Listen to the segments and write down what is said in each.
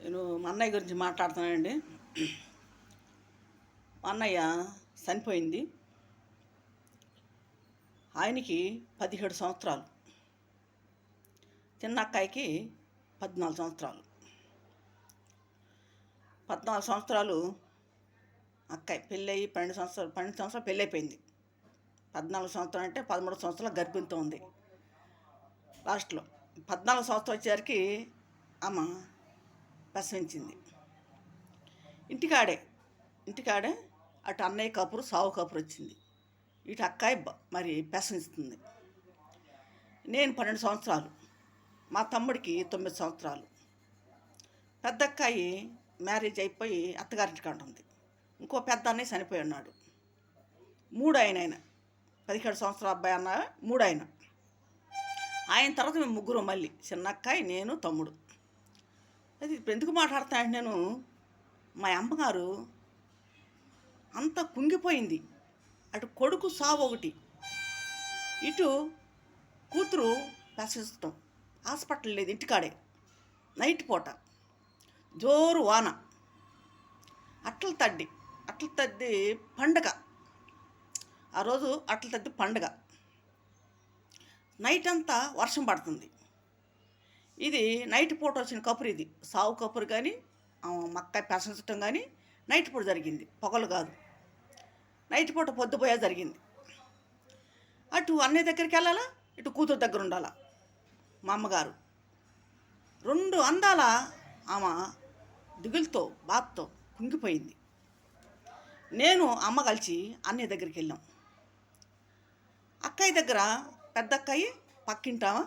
నేను మా అన్నయ్య గురించి మాట్లాడుతున్నానండి. మా అన్నయ్య చనిపోయింది. ఆయనకి 17 సంవత్సరాలు, చిన్న అక్కాయికి 14 సంవత్సరాలు. 14 సంవత్సరాలు అక్కాయి పెళ్ళయి 12 సంవత్సరాలు పెళ్ళైపోయింది. 14 సంవత్సరాలు అంటే 13 సంవత్సరాల గర్భిణితో ఉంది. లాస్ట్లో 14 సంవత్సరాలు వచ్చేసరికి అమ్మ ప్రసవించింది. ఇంటికాడే ఇంటికాడే అటు అన్నయ్య కబురు సావు కబురు వచ్చింది. ఇటు అక్కాయి మరి ప్రసవిస్తుంది. నేను 12 సంవత్సరాలు, మా తమ్ముడికి 9 సంవత్సరాలు. పెద్ద అక్కాయి మ్యారేజ్ అయిపోయి అత్తగారింటికి ఉంటుంది. ఇంకో పెద్ద అన్నయ్య చనిపోయి ఉన్నాడు. ఆయన 17 సంవత్సరాల అబ్బాయి అన్న ఆయన తర్వాత మేము ముగ్గురు, మళ్ళీ చిన్న అక్కాయి, నేను, తమ్ముడు. అది ఇప్పుడు ఎందుకు మాట్లాడుతానంటే, నేను మా అమ్మగారు అంత కుంగిపోయింది. అటు కొడుకు సావు ఒకటి, ఇటు కూతురు ప్రసవిస్తాం. హాస్పిటల్ లేదు, ఇంటికాడే. నైట్ పూట జోరు వాన, అట్ల తద్ది పండగ. ఆ రోజు అట్ల తద్ది పండగ. నైట్ అంతా వర్షం పడుతుంది. ఇది నైట్ పూట వచ్చిన కపురు, ఇది సావు కపురు. కానీ మక్కాయి ప్రసవించటం కానీ నైట్ పూట జరిగింది, పొగలు కాదు. నైట్ పూట పొద్దుపోయా జరిగింది. అటు అన్నయ్య దగ్గరికి వెళ్ళాలా, ఇటు కూతురు దగ్గర ఉండాలా. మా అమ్మగారు రెండు అందాల ఆమె దిగులతో బాధతో కుంగిపోయింది. నేను అమ్మ కలిసి అన్నయ్య దగ్గరికి వెళ్ళాం. అక్కయ్య దగ్గర పెద్ద అక్కయ్య పక్కింటామా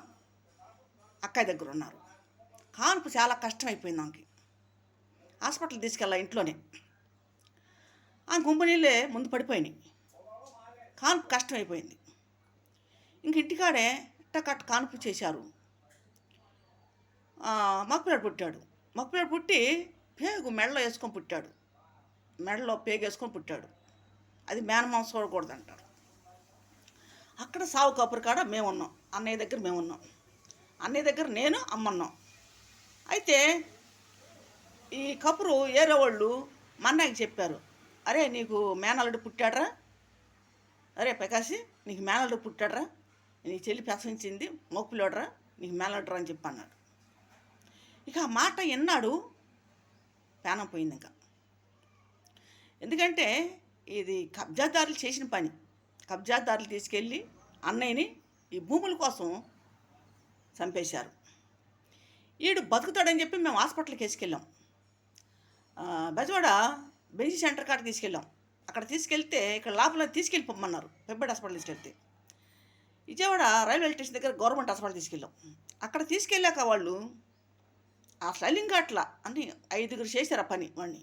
అక్కయ్య దగ్గర ఉన్నారు. కాన్పు చాలా కష్టమైపోయింది ఆమెకి. హాస్పిటల్ తీసుకెళ్ళా ఇంట్లోనే. ఆ గుంపు నీళ్ళే ముందు పడిపోయినాయి. కాన్పు కష్టమైపోయింది. ఇంక ఇంటికాడే ఇట్టకట్ట కాన్పు చేశారు. మగపిల్లాడు పుట్టాడు. మగపిల్లాడు పుట్టి పేగు మెడలో వేసుకొని పుట్టాడు. మెడలో పేగు వేసుకొని పుట్టాడు. అది మేనమాంసం చూడకూడదు అంటారు. అక్కడ సావు కబురు కాడ మేమున్నాం. అన్నయ్య దగ్గర మేమున్నాం. అన్నయ్య దగ్గర నేను, అమ్మన్నాం. అయితే ఈ కబురు ఏరే వాళ్ళు మా అన్నయ్యకి చెప్పారు. అరే, నీకు మేనల్లుడు పుట్టాడరా, అరే ప్రకాశి, నీకు మేనల్లుడు పుట్టాడరా, నీ చెల్లి ప్రసవించింది, మగపిల్లాడరా, నీకు మేనల్లుడురా అని చెప్పి అన్నాడు. ఇక ఆ మాట విన్నాడు, ప్రాణం పోయింది. ఇంకా ఎందుకంటే ఇది కబ్జాదారులు చేసిన పని. కబ్జాదారులు తీసుకెళ్ళి అన్నయ్యని ఈ భూముల కోసం చంపేశారు. ఈడు బతుకుతాడని చెప్పి మేము హాస్పిటల్కి వేసుకెళ్ళాం. బెజవాడ బెంజీ సెంటర్ కాడికి తీసుకెళ్ళాం. అక్కడ తీసుకెళ్తే ఇక్కడ లోపల తీసుకెళ్ళిపోమన్నారు. పెబ్బడి హాస్పిటల్ తీసుకెళ్తే విజయవాడ రైల్వే స్టేషన్ దగ్గర గవర్నమెంట్ హాస్పిటల్ తీసుకెళ్ళాం. అక్కడ తీసుకెళ్ళాక వాళ్ళు ఆ స్లైలింగ్ అట్లా అని 5 చేశారు ఆ పని. వాడిని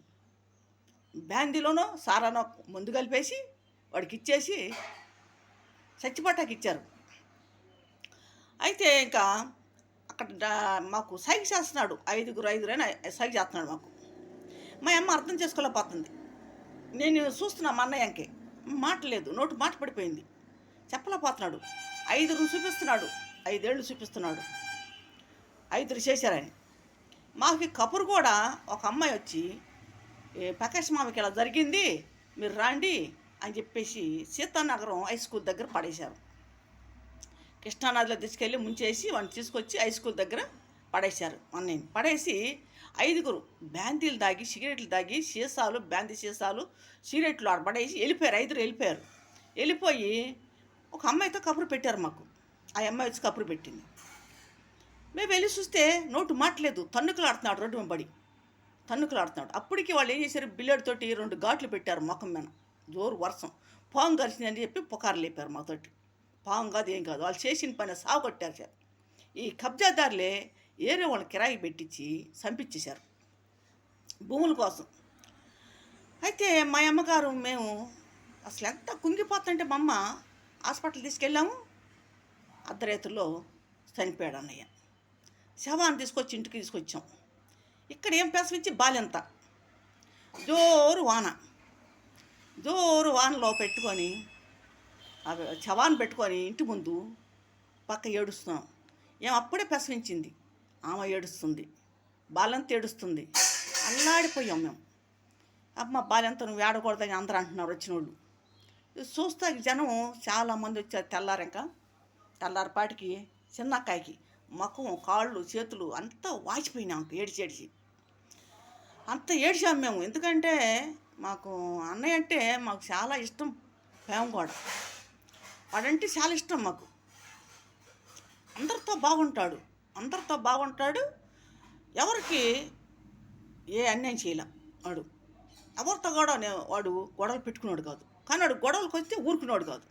బ్యాందీలోనో సారానో ముందు కలిపేసి వాడికి ఇచ్చేసి చచ్చిపట్టాకి ఇచ్చారు. అయితే ఇంకా అక్కడ మాకు సైగ చేస్తున్నాడు. 5 అయినా సైగ చేస్తున్నాడు మాకు. మా అమ్మ అర్థం చేసుకోలేకపోతుంది. నేను చూస్తున్నా మా అన్నయ్యకి మాట లేదు, నోటు మాట పడిపోయింది, చెప్పలేకపోతున్నాడు. 5 చూపిస్తున్నాడు, 5 ఏళ్ళు చూపిస్తున్నాడు. 5 చేశారని. మాకు కబురు కూడా ఒక అమ్మాయి వచ్చి, ప్రకాశ్ మామకి ఇలా జరిగింది, మీరు రాండి అని చెప్పేసి సీతానగరం హై స్కూల్ దగ్గర పడేశారు. కృష్ణానదిలో తీసుకెళ్ళి ముంచేసి వాడిని తీసుకొచ్చి హై స్కూల్ దగ్గర పడేశారు. అన్నయ్యని పడేసి 5 బ్యాందీలు తాగి, సిగరెట్లు తాగి, సీసాలు, బ్యాందీ సీసాలు, సిగరెట్లు ఆడ పడేసి వెళ్ళిపోయారు. 5 వెళ్ళిపోయారు. వెళ్ళిపోయి ఒక అమ్మాయితో కబురు పెట్టారు మాకు. ఆ అమ్మాయి వచ్చి కబురు పెట్టింది. మేము వెళ్ళి చూస్తే నోటు మాట్లేదు, తన్నుకులు ఆడుతున్నాడు. రోడ్డు మీద పడి తన్నుకులు ఆడుతున్నాడు. అప్పటికి వాళ్ళు ఏం చేశారు, బిల్లేడు తోటి 2 ఘాట్లు పెట్టారు ముఖం మీద. జోరు వర్షం, పాము కలిసిందని చెప్పి పుకారు లేపారు మాతోటి. పాము కాదు, ఏం కాదు, వాళ్ళు చేసిన పని సాగు కొట్టారు సార్. ఈ కబ్జాదారులే ఏరే వాళ్ళని కిరాయి పెట్టించి చంపించేశారు భూముల కోసం. అయితే మా అమ్మగారు మేము అసలు ఎంత కుంగిపోతుంటే మా అమ్మ హాస్పిటల్ తీసుకెళ్ళాము. అర్ధరేతుల్లో చనిపోయాడు అన్నయ్య. శవాన్ని తీసుకొచ్చి ఇంటికి తీసుకొచ్చాం. ఇక్కడ ఏం ప్రసవించి బాలెంత జోరు వానలో పెట్టుకొని శవాన్ని పెట్టుకొని ఇంటి ముందు పక్క ఏడుస్తున్నాం. ఏం అప్పుడే ప్రసవించింది, ఆమె ఏడుస్తుంది. బాలంత ఏడుస్తుంది. అల్లాడిపోయాం మేము. అమ్మ బాలంత నువ్వు ఏడకూడదని అందరూ అంటున్నారు వచ్చిన వాళ్ళు. చూస్తే జనం చాలామంది వచ్చారు. తెల్లారిపాటికి చిన్నక్కాయకి ముఖం, కాళ్ళు, చేతులు అంతా వాచిపోయినాం ఏడిచి ఏడిచి. అంత ఏడిచాం మేము. ఎందుకంటే మాకు అన్నయ్య అంటే మాకు చాలా ఇష్టం. ప్రేమ కూడా వాడంటే చాలా ఇష్టం మాకు. అందరితో బాగుంటాడు. ఎవరికి ఏ అన్యాయం చేయలే వాడు. ఎవరితో కూడా వాడు గొడవలు పెట్టుకున్నాడు కాదు. కానీ వాడు గొడవలకు వస్తే ఊరుకునేవాడు కాదు.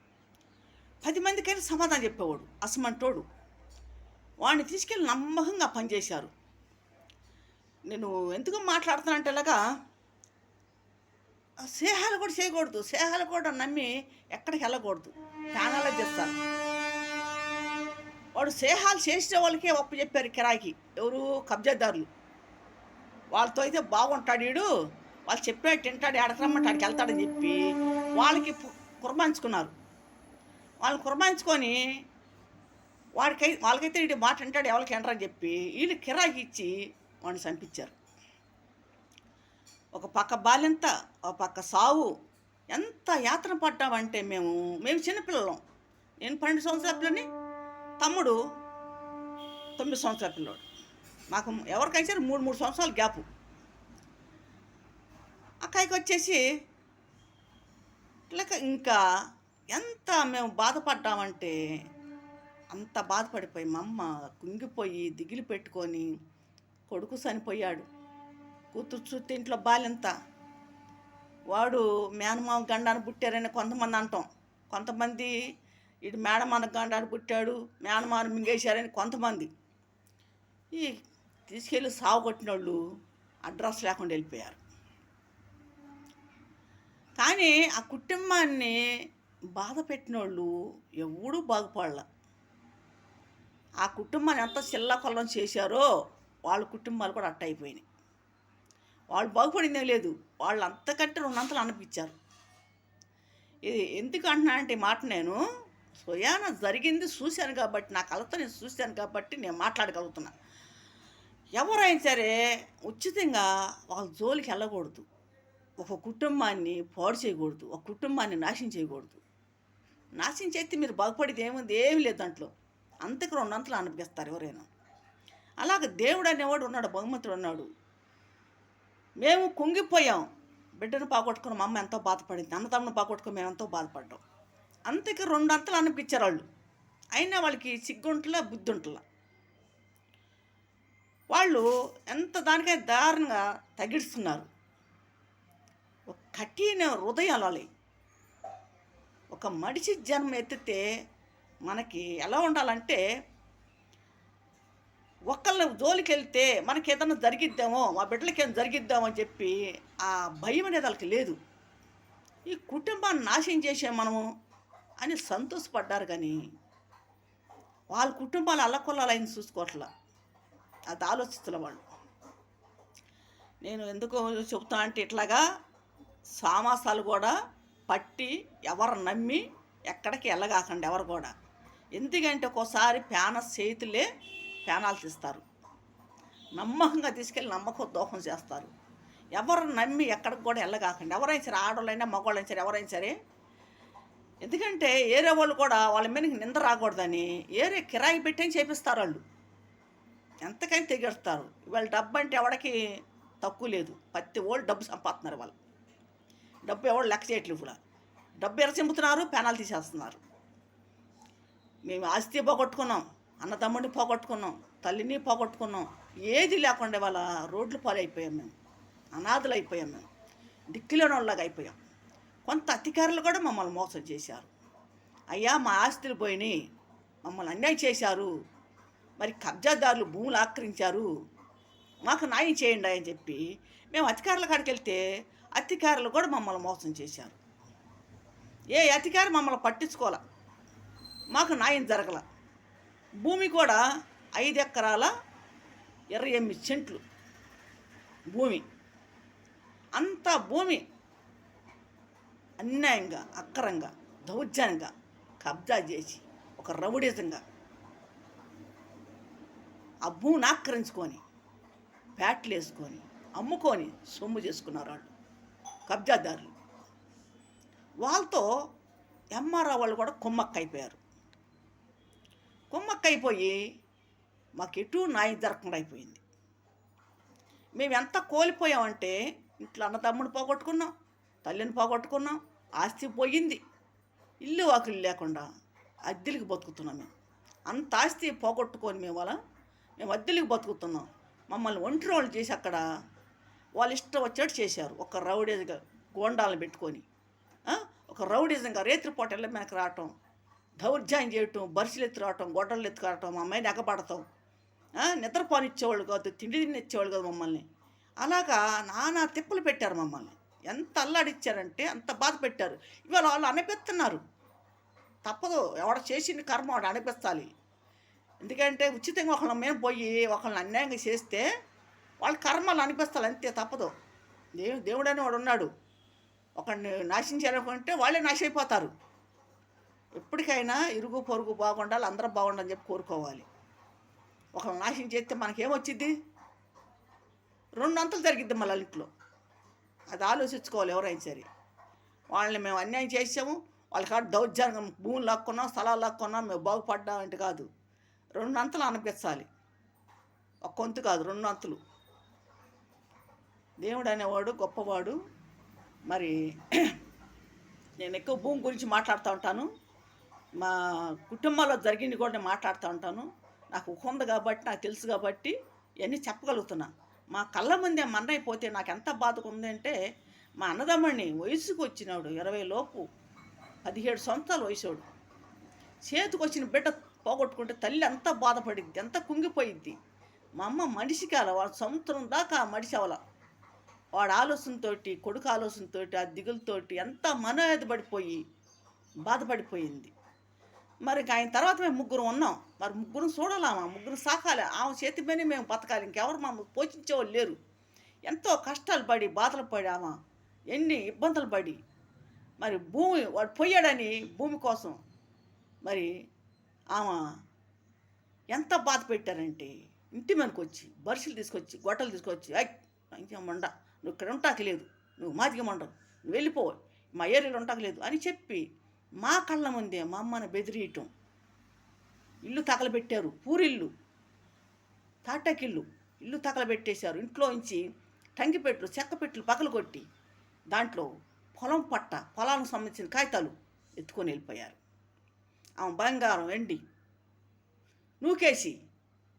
10 మందికైనా సమాధానం చెప్పేవాడు. అసమంటోడు. వాడిని తీసుకెళ్ళి నమ్మకంగా పనిచేశారు. నేను ఎందుకు మాట్లాడుతానంటే ఇలాగా స్నేహాలు కూడా చేయకూడదు. స్నేహాలు కూడా నమ్మి ఎక్కడికి వెళ్ళకూడదు. ప్రాణాలే తెస్తారు. వాడు స్నేహాలు చేసే వాళ్ళకే ఒప్పు చెప్పారు కిరాయికి. ఎవరు? కబ్జాదారులు. వాళ్ళతో అయితే బాగుంటాడు వీడు, వాళ్ళు చెప్పాడు తింటాడు, ఎడకరమ్మంటే ఆడికి వెళ్తాడని చెప్పి వాళ్ళకి కుర్మాయించుకున్నారు. వాళ్ళని కుర్మాయించుకొని వాళ్ళకైతే వీడి మాట అంటాడు, ఎవరికి ఎంటరని చెప్పి వీళ్ళు కిరాయికి ఇచ్చి వాడిని చంపించారు. ఒక పక్క బాలింత, ఒక పక్క సావు. ఎంత యాతన పడ్డామంటే మేము చిన్నపిల్లలం. నేను 12 సంవత్సరాల పిల్లని, తమ్ముడు 9 సంవత్సరాల పిల్లోడు. మాకు ఎవరికైనా 3 సంవత్సరాల గ్యాపు. అక్కడికి వచ్చేసి ఇట్లా ఇంకా ఎంత మేము బాధపడ్డామంటే అంత బాధపడిపోయి మా అమ్మ కుంగిపోయి దిగిలి పెట్టుకొని, కొడుకు చనిపోయాడు, కూతురు చుట్టూ ఇంట్లో బాలింత, వాడు మేనమామ గండాన్ని పుట్టారని కొంతమంది అంటాం, కొంతమంది ఇటు మేనమాన గండాన్ని పుట్టాడు మేనమాన మింగేశారని కొంతమంది. ఈ తీసుకెళ్ళి సాగు కొట్టిన వాళ్ళు అడ్రస్ లేకుండా వెళ్ళిపోయారు. కానీ ఆ కుటుంబాన్ని బాధ పెట్టిన వాళ్ళు ఎవడూ బాగుపడలా. ఆ కుటుంబాన్ని ఎంత చిల్లకొల్లం చేశారో వాళ్ళ కుటుంబాలు కూడా అట్ట అయిపోయినాయి. వాళ్ళు బాగుపడిందే లేదు, వాళ్ళు అంతకంటే 2 అంతలు అనిపించారు. ఇది ఎందుకు అంటున్నానంటే ఈ మాట నేను స్వయాన జరిగింది చూశాను కాబట్టి, నా కళ్ళతో నేను చూశాను కాబట్టి నేను మాట్లాడగలుగుతున్నా. ఎవరైనా సరే ఉచితంగా వాళ్ళ జోలికి వెళ్ళకూడదు. ఒక కుటుంబాన్ని పాడు చేయకూడదు. ఒక కుటుంబాన్ని నాశనం చేయకూడదు. నాశనం చేస్తే మీరు బాగుపడేది ఏమీ లేదు దాంట్లో. అంతకు 2 అంతలు అనిపిస్తారు ఎవరైనా. అలాగే దేవుడు అనేవాడు ఉన్నాడు, భగవంతుడు ఉన్నాడు. మేము కుంగిపోయాం. బిడ్డను పాగొట్టుకుని మా అమ్మ ఎంతో బాధపడింది, అన్నతమ్మును పాగొట్టుకుని మేము ఎంతో బాధపడ్డాం. అంతకి 2 అంతలు అనిపించారు వాళ్ళు. అయినా వాళ్ళకి సిగ్గుంటలా బుద్ధి ఉంటలా. వాళ్ళు ఎంత దానికైనా దారుణంగా తగిస్తున్నారు. ఒక కఠిన హృదయాలు వాళ్ళవి. ఒక మనిషి జన్మ ఎత్తితే మనకి ఎలా ఉండాలంటే, ఒకళ్ళ జోలికి వెళ్తే మనకి ఏదైనా జరిగిద్దామో, మా బిడ్డలకి ఏమైనా జరిగిద్దామో అని చెప్పి ఆ భయం అనేది వాళ్ళకి లేదు. ఈ కుటుంబాన్ని నాశనం చేసే మనము అని సంతోషపడ్డారు. కానీ వాళ్ళ కుటుంబాలు అల్లకొల్లాలని చూసుకోవట్లా. అది ఆలోచిస్తున్న వాళ్ళు. నేను ఎందుకు చెప్తా అంటే ఇట్లాగా సామాసాలు కూడా పట్టి ఎవరు నమ్మి ఎక్కడికి వెళ్ళగాకండి ఎవరు కూడా. ఎందుకంటే ఒక్కోసారి చేతులే పేనాలు తీస్తారు. నమ్మకంగా తీసుకెళ్ళి నమ్మకం దోహం చేస్తారు. ఎవరు నమ్మి ఎక్కడికి కూడా వెళ్ళగాకండి. ఎవరైనా సరే, ఆడవాళ్ళైనా మగవాళ్ళైనా సరే, ఎవరైనా సరే. ఎందుకంటే ఏరే వాళ్ళు కూడా వాళ్ళ మీదకి నింద రాకూడదని ఏరే కిరాయి పెట్టని చేపిస్తారు వాళ్ళు. ఎంతకైనా తెగేస్తారు. ఇవాళ డబ్బు అంటే ఎవడికి తక్కువ లేదు. ప్రతి వాళ్ళు డబ్బు సంపాదిస్తున్నారు. వాళ్ళు డబ్బు ఎవరు లెక్క చేయట్లేదు కూడా. డబ్బు ఎరచెంపుతున్నారు, పేనాలు తీసేస్తున్నారు. మేము ఆస్తి పోగొట్టుకున్నాం, అన్నదమ్ముడిని పోగొట్టుకున్నాం, తల్లిని పోగొట్టుకున్నాం. ఏది లేకుండా వాళ్ళ రోడ్లు పాలైపోయాం. మేము అనాథలు అయిపోయాం. మేము దిక్కులేని వాళ్ళలాగా అయిపోయాం. కొంత అధికారులు కూడా మమ్మల్ని మోసం చేశారు. అయ్యా మా ఆస్తులు పోయినాయి, మమ్మల్ని అన్యాయం చేశారు, మరి కబ్జాదారులు భూములు ఆక్రమించారు, మాకు న్యాయం చేయండి అని చెప్పి మేము అధికారుల కాడికి వెళ్తే అధికారులు కూడా మమ్మల్ని మోసం చేశారు. ఏ అధికారి మమ్మల్ని పట్టించుకోలే, మాకు న్యాయం జరగల. భూమి కూడా 5 ఎకరాల 28 సెంట్లు భూమి. అంత భూమి అన్యాయంగా, అక్రంగా, దౌర్జన్యంగా కబ్జా చేసి ఒక రౌడీజంగా ఆ భూమిని ఆక్రమించుకొని ప్యాట్లు వేసుకొని అమ్ముకొని సొమ్ము చేసుకున్నారు వాళ్ళు కబ్జాదారులు. వాళ్ళతో ఎంఆర్ఓ వాళ్ళు కూడా కుమ్మక్కైపోయారు. కుమ్మక్కైపోయి మాకు ఎటు న్యాయం జరగకుండా అయిపోయింది. మేము ఎంత కోల్పోయామంటే ఇంట్లో అన్నదమ్ముడు పోగొట్టుకున్నాం, తల్లిని పోగొట్టుకున్నాం, ఆస్తి పోయింది, ఇల్లు వాకిలు లేకుండా అద్దెలకు బతుకుతున్నాం. మేము అంత ఆస్తి పోగొట్టుకొని మేము అద్దెలకు బతుకుతున్నాం. మమ్మల్ని ఒంటరి వాళ్ళు చేసి అక్కడ వాళ్ళు ఇష్టం వచ్చేట్టు చేశారు. ఒక రౌడీగా గోండాలను పెట్టుకొని, ఒక రౌడీజంగా రేత్రిపూట ఇళ్ళ మీదకి రావటం, దౌర్జన్యం చేయటం, బరిసెలు ఎత్తి రావటం, గొడ్డలు ఎత్తుకురావటం, మా అమ్మాయిని ఎగబడతాం, నిద్రపోనిచ్చేవాళ్ళు కాదు, తిండి తినిచ్చేవాళ్ళు కాదు మమ్మల్ని. అలాగా నానా తిప్పలు పెట్టారు మమ్మల్ని. ఎంత అల్లాడిచ్చారంటే అంత బాధ పెట్టారు. ఇవాళ వాళ్ళు అనిపిస్తున్నారు. తప్పదు, ఎవడ చేసిన కర్మ వాడు అనిపించాలి. ఎందుకంటే ఉచితంగా ఒకళ్ళ మేము పోయి ఒకళ్ళని అన్యాయంగా చేస్తే వాళ్ళ కర్మలు అనిపిస్తాలి, అంతే, తప్పదు. దేవుడని వాడు ఉన్నాడు. ఒకడిని నాశనం చేయాలనుకుంటే వాళ్ళే నాశనం అయిపోతారు. ఎప్పటికైనా ఇరుగు పొరుగు బాగుండాలి, అందరూ బాగుండాలని చెప్పి కోరుకోవాలి. ఒకళ్ళని నాశనం చేస్తే మనకేమొచ్చింది? 2 అంతలు జరిగిద్ది మళ్ళీ ఇంట్లో. అది ఆలోచించుకోవాలి ఎవరైనా సరే. వాళ్ళని మేము అన్యాయం చేసాము, వాళ్ళ కాడ దౌర్జన్యం భూములు లాక్కున్నాం, స్థలాలు లాక్కున్నాం, మేము బాగుపడ్డామంటే కాదు. 2 అంతలు అనిపించాలి, ఒక కొంత కాదు, 2 అంతలు. దేవుడు అనేవాడు గొప్పవాడు. మరి నేను ఎక్కువ భూమి గురించి మాట్లాడుతూ ఉంటాను. మా కుటుంబాల్లో జరిగింది కూడా నేను మాట్లాడుతూ ఉంటాను. నాకు ఉంది కాబట్టి, నాకు తెలుసు కాబట్టి ఇవన్నీ చెప్పగలుగుతున్నా. మా కళ్ళ ముందే మన్నైపోతే నాకు ఎంత బాధగా ఉందంటే, మా అన్నదమ్ముడిని వయసుకు వచ్చినాడు 20 లోపు, 17 సంవత్సరాల వయసుడు, చేతికి వచ్చిన బిడ్డ పోగొట్టుకుంటే తల్లి ఎంత బాధపడిద్ది, ఎంత కుంగిపోయిద్ది. మా అమ్మ మనిషికి అలా వాడు సంవత్సరం దాకా మనిషి అవల. వాడు ఆలోచనతో, కొడుకు ఆలోచనతో, ఆ దిగులతోటి ఎంత మనోవేద పడిపోయి బాధపడిపోయింది. మరి ఆయన తర్వాత మేము 3 ఉన్నాం. మరి 3 చూడాలమ్మా, 3 సాకాలి, ఆమె చేతి పైన మేము బతకాలి. ఇంకెవరు మమ్మల్ని పోషించేవాళ్ళు లేరు. ఎంతో కష్టాలు పడి బాధలు పడి ఆమె ఎన్ని ఇబ్బందులు పడి, మరి భూమి వాడు పోయాడని భూమి కోసం మరి ఆమె ఎంత బాధ పెట్టారంటే, ఇంటి మనకు వచ్చి బరుసలు తీసుకొచ్చి గొట్టలు తీసుకొచ్చి, ఇంకేమండ నువ్వు ఇక్కడ ఉంటాకి లేదు, నువ్వు మాదిగా మండవు, నువ్వు వెళ్ళిపో, మా ఏరియాలో ఉంటాకి లేదు అని చెప్పి మా కళ్ళ ముందే మా అమ్మని బెదిరియటం. ఇల్లు తగలబెట్టారు, పూరిల్లు, తాటాకిల్లు, ఇల్లు తగలబెట్టేశారు. ఇంట్లోంచి టంగిపెట్లు, చెక్కపెట్లు పగలగొట్టి దాంట్లో పొలానికి సంబంధించిన కాగితాలు ఎత్తుకొని వెళ్ళిపోయారు. ఆమె బంగారం వెండి నూకేసి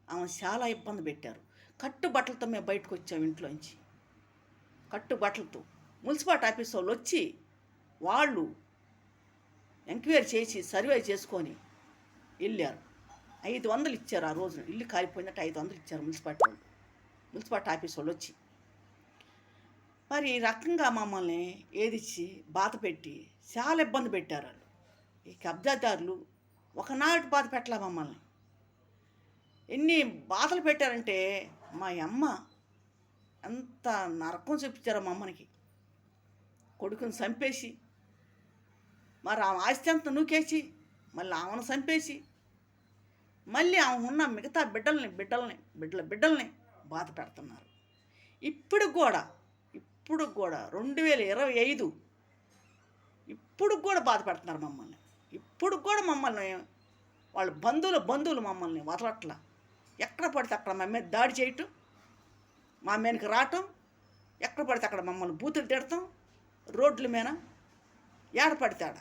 ఆమె చాలా ఇబ్బంది పెట్టారు. కట్టుబట్టలతో మేము బయటకు వచ్చాము ఇంట్లోంచి, కట్టుబట్టలతో. మున్సిపాలిటీ ఆఫీస్ వాళ్ళు వచ్చి వాళ్ళు ఎంక్వైరీ చేసి సర్వే చేసుకొని వెళ్ళారు. 500 ఇచ్చారు ఆ రోజున. ఇల్లు కాలిపోయిందంటే 500 ఇచ్చారు మున్సిపాలిటీ ఆఫీస్ వాళ్ళు వచ్చి. మరి ఈ రకంగా మమ్మల్ని ఏదిచ్చి బాధ పెట్టి చాలా ఇబ్బంది పెట్టారు వాళ్ళు. ఈ కబ్జాదారులు ఒకనాటి బాధ పెట్టలే మమ్మల్ని. ఎన్ని బాధలు పెట్టారంటే మా అమ్మ ఎంత నరకం చూపించారో మా అమ్మనికి. కొడుకుని చంపేసి, మరి ఆమె ఆస్తి అంతా నూకేసి, మళ్ళీ ఆమెను చంపేసి, మళ్ళీ ఆమె ఉన్న మిగతా బిడ్డల్ని బాధ పెడుతున్నారు. ఇప్పుడు కూడా 2025 ఇప్పుడు కూడా బాధ పెడుతున్నారు మమ్మల్ని. ఇప్పుడు కూడా మమ్మల్ని వాళ్ళ బంధువులు మమ్మల్ని వదలట్లా. ఎక్కడ పడితే అక్కడ మా మీద దాడి చేయటం, మా మీదకి రావటం, ఎక్కడ పడితే అక్కడ మమ్మల్ని బూతులు తిడతాం, రోడ్ల మీద ఏడ పడితే ఆడ.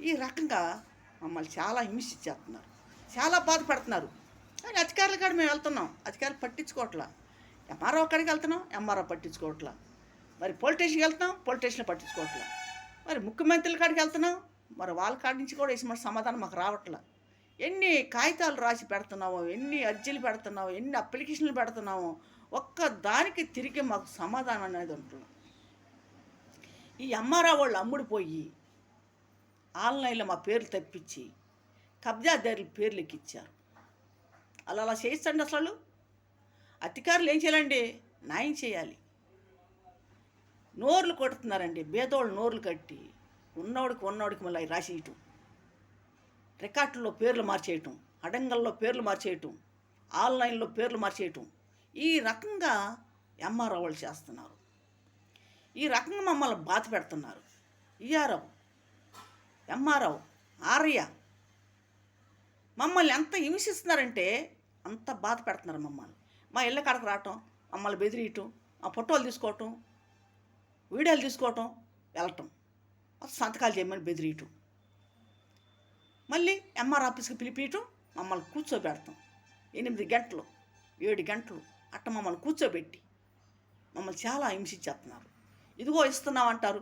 ఈ రకంగా మమ్మల్ని చాలా హింసించేస్తున్నారు, చాలా బాధ పెడుతున్నారు. కానీ అధికారుల కాడ మేము వెళ్తున్నాం, అధికారులు పట్టించుకోవట్లా. ఎంఆర్ఓ కాడికి వెళ్తున్నాం, ఎంఆర్ఓ పట్టించుకోవట్లా. మరి పోలీస్ స్టేషన్కి వెళ్తున్నాం, పోలీస్ స్టేషన్లో పట్టించుకోవట్లా. మరి ముఖ్యమంత్రుల కాడికి వెళ్తున్నాం, మరి వాళ్ళ కాడి నుంచి కూడా వేసి సమాధానం మాకు రావట్లా. ఎన్ని కాగితాలు రాసి పెడుతున్నావో, ఎన్ని అర్జీలు పెడుతున్నావో, ఎన్ని అప్లికేషన్లు పెడుతున్నావో, ఒక్క దానికి తిరిగి మాకు సమాధానం అనేది ఉంటుంది. ఈ ఎంఆర్ఓ వాళ్ళు అమ్ముడిపోయి ఆన్లైన్లో మా పేర్లు తప్పించి కబ్జాదారుల పేర్లు ఎక్కిచ్చారు. అలా చేయిస్తండి. అసలు అధికారులు ఏం చేయాలండి? న్యాయం చేయాలి. నోర్లు కొడుతున్నారండి, బేదోళ్ళు నోర్లు కట్టి ఉన్నోడికి మళ్ళీ రాసేయటం, రికార్డుల్లో పేర్లు మార్చేయటం, అడంగల్లో పేర్లు మార్చేయటం, ఆన్లైన్లో పేర్లు మార్చేయటం. ఈ రకంగా ఎంఆర్ఓ వాళ్ళు చేస్తున్నారు. ఈ రకంగా మమ్మల్ని బాధ పెడుతున్నారు. ఈఆర్ఓ, ఎంఆర్ఓ, ఆర్య మమ్మల్ని ఎంత హింసిస్తున్నారంటే అంత బాధ పెడుతున్నారు మమ్మల్ని. మా ఇళ్ళ కాడకు రావటం, మమ్మల్ని బెదిరియటం, మా ఫోటోలు తీసుకోవటం, వీడియోలు తీసుకోవటం, వెళ్ళటం, సంతకాలు చేయమని బెదిరియటం, మళ్ళీ ఎంఆర్ ఆఫీస్కి పిలిపియటం, మమ్మల్ని కూర్చోబెడతాం 8 గంటలు 7 గంటలు అట్ట మమ్మల్ని కూర్చోబెట్టి మమ్మల్ని చాలా హింసించేస్తున్నారు. ఇదిగో ఇస్తున్నామంటారు,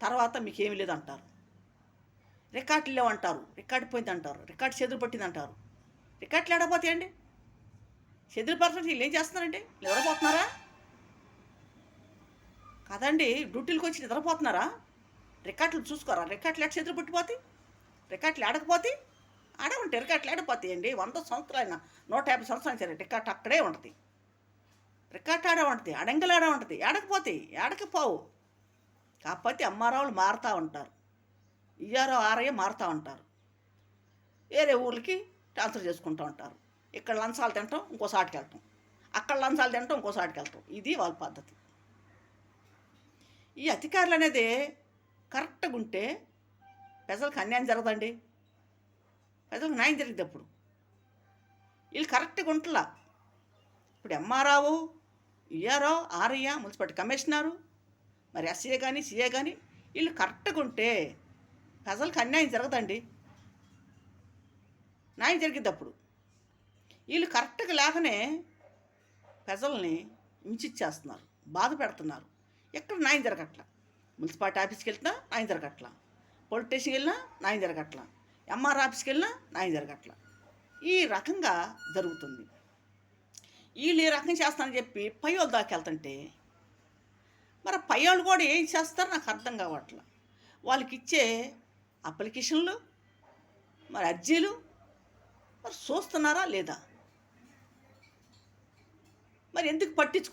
తర్వాత మీకేమీ లేదంటారు. రికార్డులు లేవంటారు, రికార్డు పోయింది అంటారు, రికార్డు చెదురు పట్టింది అంటారు. రికార్డులు ఏడపోతాయండి? చెదురు పర్సెంట్ వీళ్ళు ఏం చేస్తున్నారండి? నిద్రపోతున్నారా కదండి? డ్యూటీలకు వచ్చి నిద్రపోతున్నారా? రికార్డులు చూసుకోరా? రికార్డులు ఎట్లా చెదురు పట్టిపోతాయి? రికార్డులు ఆడకపోతే ఆడమంటే రికార్డులు ఆడపోతాయండి. 100 సంవత్సరాలైనా 150 సంవత్సరాలు సరే రికార్డు అక్కడే ఉంటుంది. రికార్డు ఆడే ఉంటుంది, అడంగలు ఆడే ఉంటుంది, ఆడకపోతాయి, ఆడకపోవు. కాకపోతే అమ్మారావులు మారుతూ ఉంటారు, ఈఆర్ఓ ఆర్ఐ మారుతూ ఉంటారు, వేరే ఊళ్ళకి ట్రాన్స్ఫర్ చేసుకుంటూ ఉంటారు. ఇక్కడ లంచాలు తింటాం, ఇంకోసాటికి వెళ్తాం, అక్కడ లంచాలు తింటాం, ఇంకోసాటికి వెళ్తాం. ఇది వాళ్ళ పద్ధతి. ఈ అధికారులు అనేది కరెక్ట్గా ఉంటే ప్రజలకు అన్యాయం జరగదండి, ప్రజలకు న్యాయం జరిగింది. అప్పుడు వీళ్ళు కరెక్ట్గా ఉంటలా. ఇప్పుడు MRO, ERO, RI, municipality commissioner, మరి ఎస్ఏ కానీ సిఏ కానీ వీళ్ళు కరెక్ట్గా ఉంటే ప్రజలకు అన్యాయం జరగదండి, న్యాయం జరిగిద్ది. అప్పుడు వీళ్ళు కరెక్ట్గా లేకనే ప్రజల్ని హింసించేస్తున్నారు, బాధ పెడుతున్నారు. ఎక్కడ న్యాయం జరగట్లా. మున్సిపాలిటీ ఆఫీస్కి వెళ్తున్నా న్యాయం జరగట్లా, పోలీస్ స్టేషన్కి వెళ్ళినా న్యాయం జరగట్లా, ఎంఆర్ ఆఫీస్కి వెళ్ళినా న్యాయం జరగట్లా. ఈ రకంగా జరుగుతుంది. వీళ్ళు ఈ రకంగా చేస్తానని చెప్పి పై వాళ్ళు దాకా వెళ్తుంటే మరి పై వాళ్ళు కూడా ఏం చేస్తారో నాకు అర్థం కావట్లా. వాళ్ళకి ఇచ్చే అప్లికేషన్లు, మరి అర్జీలు మరి చూస్తున్నారా లేదా? మరి ఎందుకు పట్టించుకో